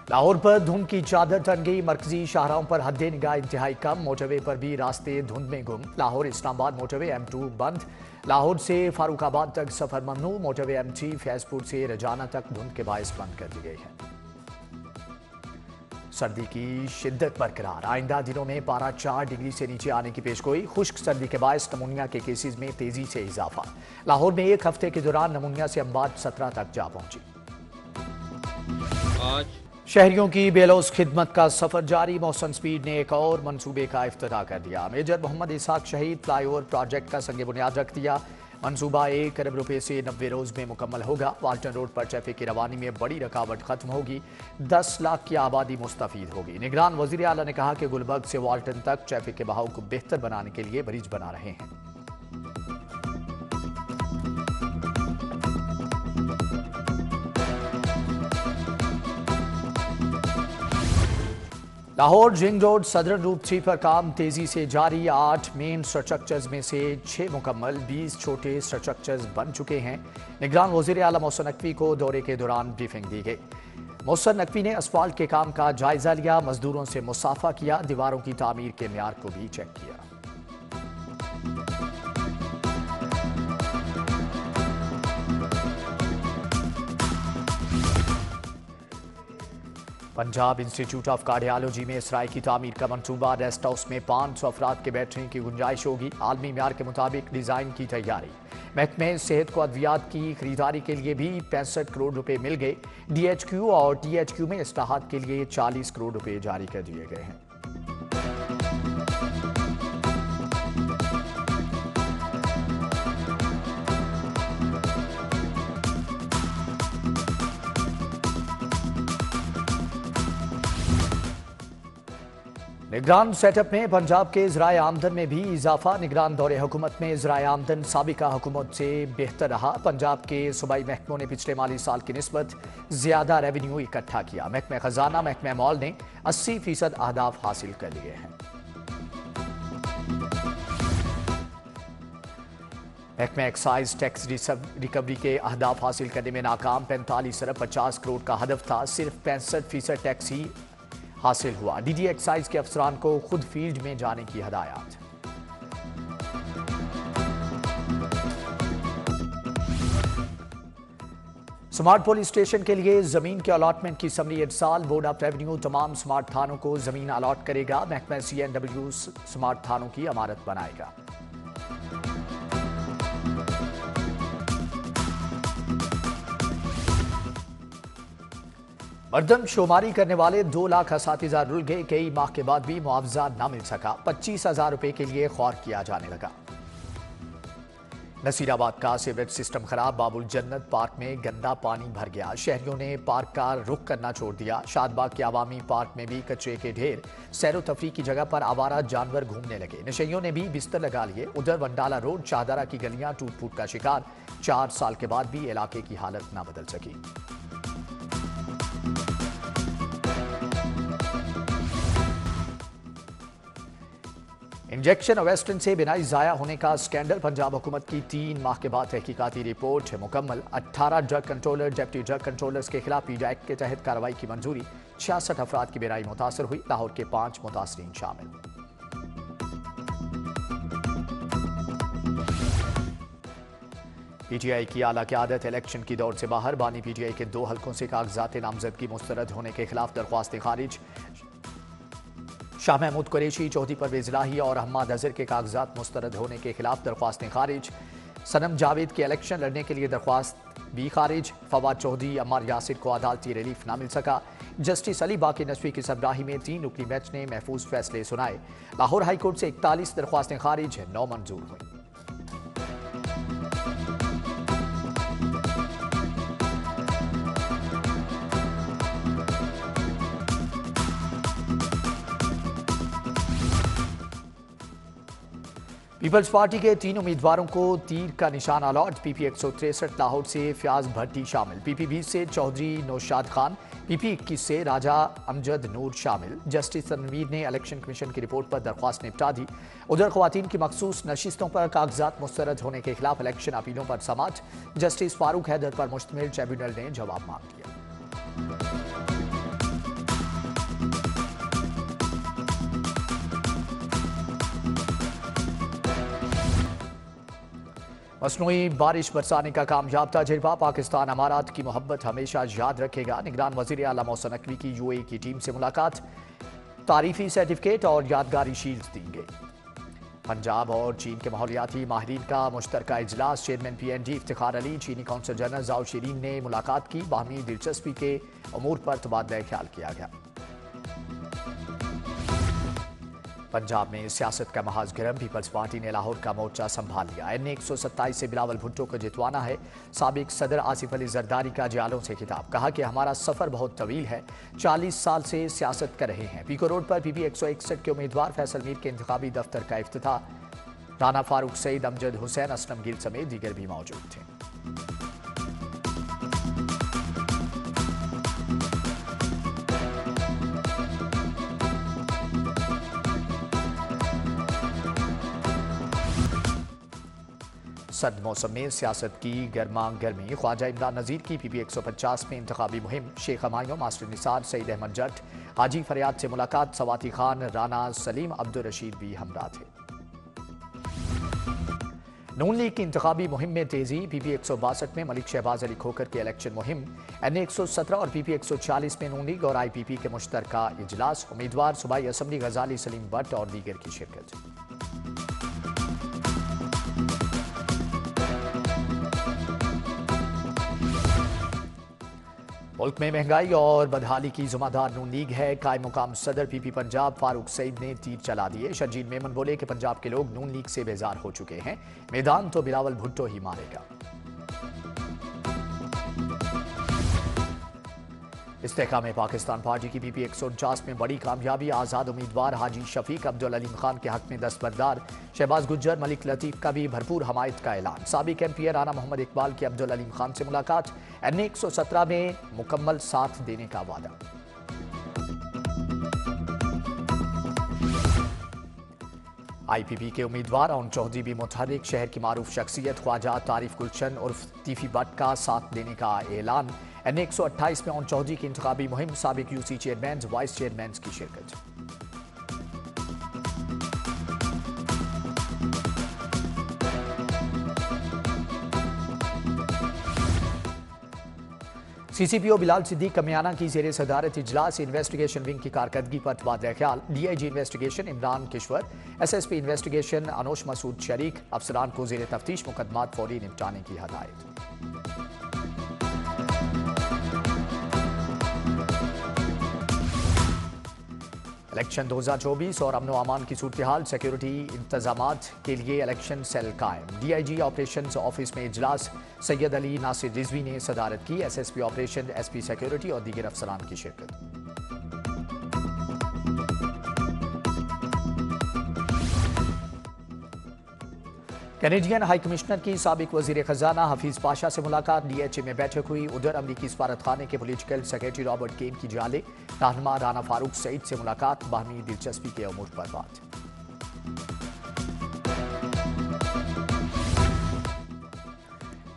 लाहौर पर धुंध की चादर तन गई। मरकजी शाहराहों पर हद निगाह इंतहाई कम। मोटरवे पर भी रास्ते धुंध में गुम। लाहौर इस्लामाबाद मोटरवे M2 बंद। लाहौर से फारूकाबाद तक सफर ममनू। मोटरवे M3 फैजपुर से रजाना तक धुंध के बायस बंद कर दी गई है। सर्दी की शिद्दत बरकरार। आइंदा दिनों में पारा 4 डिग्री से नीचे आने की पेशगोई। खुश्क सर्दी के बायस नमूनिया के केसेस में तेजी से इजाफा। लाहौर में एक हफ्ते के दौरान नमूनिया से अमवात 17 तक जा पहुंची। आज शहरियों की बेलौस खिदमत का सफर जारी। मौसम स्पीड ने एक और मंसूबे का इफ्तिताह कर दिया। मेजर मोहम्मद इसाक शहीद फ्लाईओवर प्रोजेक्ट का संग बुनियाद रख दिया। मंसूबा 1 अरब रुपए से 90 रोज में मुकम्मल होगा। वाल्टन रोड पर ट्रैफिक की रवानी में बड़ी रकावट खत्म होगी। 10 लाख की आबादी मुस्तफीद होगी। निगरान वजीर आला ने कहा कि गुलबर्ग से वाल्टन तक ट्रैफिक के बहाव को बेहतर बनाने के लिए ब्रिज बना रहे हैं। लाहौर रिंग रोड सदर रूट 3 पर काम तेजी से जारी। 8 मेन स्ट्रक्चर्स में से 6 मुकम्मल, 20 छोटे स्ट्रक्चर्स बन चुके हैं। निगरान वज़ीर आला मोहसिन नकवी को दौरे के दौरान ब्रीफिंग दी गई। मोहसिन नकवी ने असफाल्ट के काम का जायजा लिया। मजदूरों से मुसाफा किया। दीवारों की तामीर के म्यार को भी चेक किया। पंजाब इंस्टीट्यूट ऑफ कार्डियोलॉजी में इसराई की तामीर का मंसूबा। रेस्ट हाउस में 500 अफराद के बैठने की गुंजाइश होगी। आलमी म्यार के मुताबिक डिज़ाइन की तैयारी। महकमे सेहत को अद्वियात की खरीदारी के लिए भी 65 करोड़ रुपए मिल गए। DHQ और THQ में इस्लाहात के लिए 40 करोड़ रुपए जारी कर दिए गए हैं। निगरान सेटअप में पंजाब के ज़राए आमदन में भी इजाफा। निगरान दौरे हुकूमत में ज़राए आमदन साबिका हुकूमत से बेहतर रहा। पंजाब के सूबाई महकमों ने पिछले माली साल की निस्बत ज्यादा रेवेन्यू इकट्ठा किया। महकमा खजाना, महकमा मॉल ने 80% अहदाफ हासिल कर लिए हैं। महकमा एक्साइज टैक्स रिकवरी के अहदाफ हासिल करने में नाकाम। 45 अरब 50 करोड़ का हदफ था, सिर्फ 65% टैक्स ही हासिल हुआ। DG एक्साइज के अफसरान को खुद फील्ड में जाने की हदायत। स्मार्ट पुलिस स्टेशन के लिए जमीन के अलॉटमेंट की समरी इरसाल। बोर्ड ऑफ रेवेन्यू तमाम स्मार्ट थानों को जमीन अलॉट करेगा। महकमा CNW स्मार्ट थानों की इमारत बनाएगा। मरदमशुमारी करने वाले 2 लाख असातिज़ा रुल गए। कई माह के बाद भी मुआवजा न मिल सका। 25,000 रुपए के लिए ख्वार किया जाने लगा। नसीराबाद का सीवरेज सिस्टम खराब। बाबुल जन्नत पार्क में गंदा पानी भर गया। शहरियों ने पार्क का रुख करना छोड़ दिया। शादबाग के अवामी पार्क में भी कचरे के ढेर। सैरो तफरी की जगह पर आवारा जानवर घूमने लगे। नशेइयों ने भी बिस्तर लगा लिए। उधर वंडाला रोड शाहदरा की गलियां टूट फूट का शिकार। 4 साल के बाद भी इलाके की हालत न बदल सकी। इंजेक्शन वेस्टर्न से बिनाई जाया होने का स्कैंडल। पंजाब हुकूमत की 3 माह के बाद तहकीकाती रिपोर्ट मुकम्मल। 18 drug controller, deputy drug controllers के खिलाफ PIDA एक्ट के तहत कार्रवाई की मंजूरी। 66 अफराद की बिनाई मुतासर हुई। लाहौर के 5 मुतासरीन शामिल। PTI की आला क़यादत इलेक्शन की दौड़ से बाहर। बानी PTI के 2 हलकों से कागजात नामजदगी मुस्तरद होने के खिलाफ दरख्वास्तें खारिज। शाह महमूद कुरैशी, चौधरी परवेज इलाही और अहमद अजहर के कागजात मुस्तरद होने के खिलाफ दरख्वास्तें खारिज। सनम जावेद के इलेक्शन लड़ने के लिए दरख्वास्त भी खारिज। फवाद चौधरी, अम्मार यासिर को अदालती रिलीफ न मिल सका। जस्टिस अली बाकी नसवी की सरबराही में 3 रुकनी बेंच ने महफूज फैसले सुनाए। लाहौर हाईकोर्ट से 41 दरख्वास्तें खारिज, 9 मंजूर हुई। पीपल्स पार्टी के 3 उम्मीदवारों को तीर का निशान अलॉट। PP 163 लाहौर से फयाज भट्टी शामिल। PP 20 से चौधरी नौशाद खान। PP 21 से राजा अमजद नूर शामिल। जस्टिस तनवीर ने इलेक्शन कमीशन की रिपोर्ट पर दरख्वास्त निपटा दी। उधर खवातीन की मखसूस नशिस्तों पर कागजात मुस्तरद होने के खिलाफ इलेक्शन अपीलों पर समाअत। जस्टिस फारूक हैदर पर मुश्तमिल ट्रिब्यूनल ने जवाब मांग लिया। मसनूई बारिश बरसाने का कामयाब तजुर्बा पाकिस्तान अमारात की मोहब्बत हमेशा याद रखेगा। निगरान वज़ीर आला मोहसिन नकवी की यूएई की टीम से मुलाकात, तारीफी सर्टिफिकेट और यादगारी शील्ड देंगे। पंजाब और चीन के माहौलियाती माहिरीन का मुश्तरका इजलास, चेयरमैन PNG इफ्तिखार अली, चीनी कौंसल जनरल जाओ शीरीन ने मुलाकात की। बाहमी दिलचस्पी के अमूर पर तबादला ख्याल किया गया। पंजाब में सियासत का महाज गर्म, पीपल्स पार्टी ने लाहौर का मोर्चा संभाल लिया। NA 127 से बिलावल भुट्टो को जितवाना है। साबिक सदर आसिफ अली जरदारी का जियालों से खिताब, कहा कि हमारा सफर बहुत तवील है, 40 साल से सियासत कर रहे हैं। पीको रोड पर PP 161 के उम्मीदवार फैसल मीर के इंतखाबी दफ्तर का इफ्तिताह। राना फारूक सईद, अमजद हुसैन, असलम गिल समेत दीगर भी मौजूद थे। सर्द मौसम में सियासत की गर्मा गर्मी, ख्वाजा इमरान नज़ीर की PP 150 में इंतखाबी मुहिम। शेख हमायूं, मास्टर निसार, सईद अहमद जट, हाजी फरियाद से मुलाकात। सवाती खान, राना सलीम, अब्दुल रशीद भी हमरा थे। नून लीग की इंतखाबी मुहिम में तेजी, PP 162 में मलिक शहबाज अली खोकर की इलेक्शन मुहिम। NA 117 और PP 140 में नून लीग और IPP के मुश्तरका इजलास। उम्मीदवार सूबाई असम्बली गजाली सलीम भट्ट और दीगर की शिरकत। मुल्क में महंगाई और बदहाली की जुम्मेदार नून लीग है। कायम मुकाम सदर PP पंजाब फारूक सईद ने तीर चला दिए। शर्जील मेमन बोले कि पंजाब के लोग नून लीग से बेजार हो चुके हैं, मैदान तो बिलावल भुट्टो ही मारेगा। इस्तेहकाम में पाकिस्तान पार्टी की PP 149 में बड़ी कामयाबी। आज़ाद उम्मीदवार हाजी शफीक अब्दुल अलीम खान के हक में दस्तबरदार। शहबाज गुज्जर, मलिक लतीफ का भी भरपूर हमायत का ऐलान। साबिक MP राना मोहम्मद इकबाल की अब्दुल अलीम खान से मुलाकात। NA 117 में मुकम्मल साथ देने का वादा। IPP के उम्मीदवार और चौधरी भी मुतहर्रिक। शहर की मारूफ शख्सियत ख्वाजा तारिफ गुलशन उर्फ तीफी भट्ट का साथ देने का ऐलान। NA 128 में चौधरी की इंतखाबी मुहिम। साबिक UC चेयरमैन, वाइस चेयरमैन की शिरकत। CCPO बिलाल सिद्दीक कमियाना की ज़ेरे सदारत इजलास। इन्वेस्टिगेशन विंग की कारकर्दगी पर तबादला ख्याल। DIG investigation Imran Kishwar, SSP investigation Anosh Masood शरीक, अफसरान को ज़ेरे तफ्तीश मुकदमात फौरी निपटाने की हदायत। इलेक्शन 2024 और अमन अमान की सूरत हाल, सिक्योरिटी इंतजामात के लिए इलेक्शन सेल कायम। DIG ऑपरेशन ऑफिस में इजलास। सैयद अली नासिर रिजवी ने सदारत की। SSP ऑपरेशन, SP सिक्योरिटी और दीगर अफसरान की शिरकत। कैनेडियन हाई कमिश्नर की साबिक वजीर खजाना हफीज पाशा से मुलाकात। DHA में बैठक हुई। उधर अमरीकी सफारत खाने के पोलिटिकल सेक्रेटरी रॉबर्ट केन की जाले। रहनुमा राना फारूक सईद से मुलाकात। बाहमी दिलचस्पी के अमूर पर बात।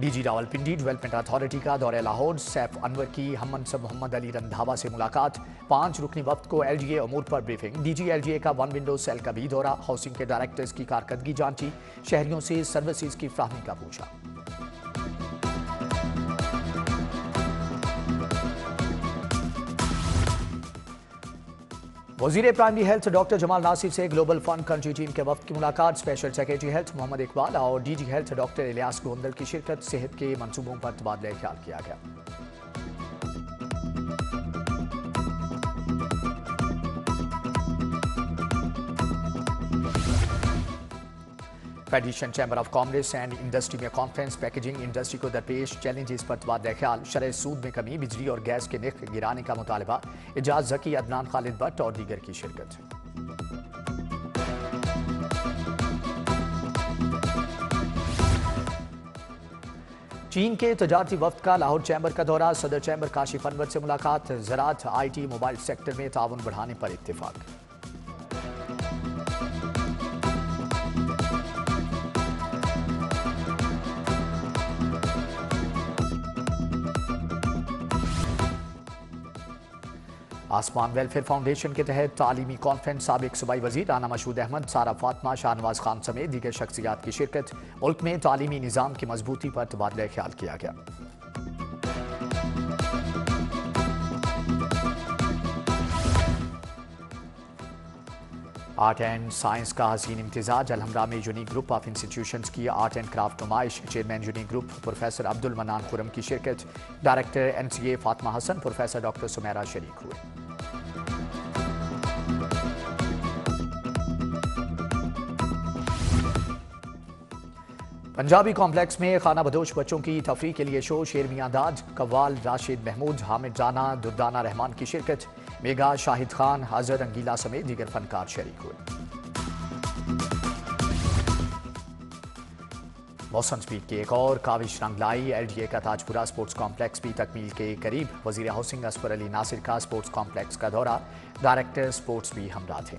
DG रावलपिंडी डेवलपमेंट अथॉरिटी का दौरे लाहौर। सैफ अनवर की हम मनसब मोहम्मद अली रंधावा से मुलाकात। 5 रुकनी वक्त को LGA अमूर पर ब्रीफिंग। DG LGA का 1 विंडो सेल का भी दौरा। हाउसिंग के डायरेक्टर्स की कारकर्दगी जांची। शहरियों से सर्विसेज की फ्राहमी का पूछा। वजीर primary health doctor Jamal Nasir से ग्लोबल फंड कंट्री टीम के वफ्द की मुलाकात। Special secretary health Mohammad Iqbal और DG health doctor Ilyas Gondal की शिरकत। सेहत के मंसूबों पर तबादला ख्याल किया गया। Federation chamber of commerce and industry में कॉन्फ्रेंस। पैकेजिंग इंडस्ट्री को दरपेश चैलेंजेस पर तबादला ख्याल। शरह सूद में कमी, बिजली और गैस के निर्ख गिराने का मुतालबा। एजाज जकी, अदनान खालिद भट्ट और दीगर की शिरकत। चीन के तजारती वफ्द का लाहौर चैम्बर का दौरा। सदर चैम्बर काशिफ अनवर से मुलाकात। ज़राअत, IT, मोबाइल सेक्टर में ताउन बढ़ाने पर इत्तेफाक। आसमान वेलफेयर फाउंडेशन के तहत तालीमी कॉन्फ्रेंस साबिक सूबाई वजीर राना मशहूद अहमद, सारा फातमा, शाहनवाज खान समेत दीगर शख्सियात की शिरकत। मुल्क में तालीमी निज़ाम की मजबूती पर तबादला ख्याल किया गया। आर्ट एंड साइंस का हसीन इम्तिजाज। अलहमरा में यूनिक ग्रुप ऑफ इंस्टीट्यूशंस की आर्ट एंड क्राफ्ट नुमाइश। Chairman unique group professor Abdul Manan Khurram की शिरकत। Director NCA Fatima Hasan, professor doctor Sumera शरीक हुए। पंजाबी कॉम्प्लेक्स में खाना बदोश बच्चों की तफरीह के लिए शो। शेर मियां दाद, कव्वाल राशिद महमूद, हामिद राना, दुर्दाना रहमान की शिरकत। मेगा, शाहिद खान, हजर रंगीला समेत दीगर फनकार शरीक हुए। मौसम स्पीड की एक और काविश रंग लाई। LDA का ताजपुरा स्पोर्ट्स कॉम्प्लेक्स भी तकमील के करीब। वजीर हाउसिंग असफर अली नासिर का स्पोर्ट्स कॉम्प्लेक्स का दौरा। डायरेक्टर स्पोर्ट्स भी हमरा थे।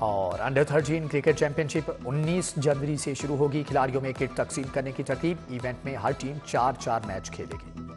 और अंडर 13 क्रिकेट चैंपियनशिप 19 जनवरी से शुरू होगी। खिलाड़ियों में किट तकसीम करने की तरतीब। इवेंट में हर टीम 4-4 मैच खेलेगी।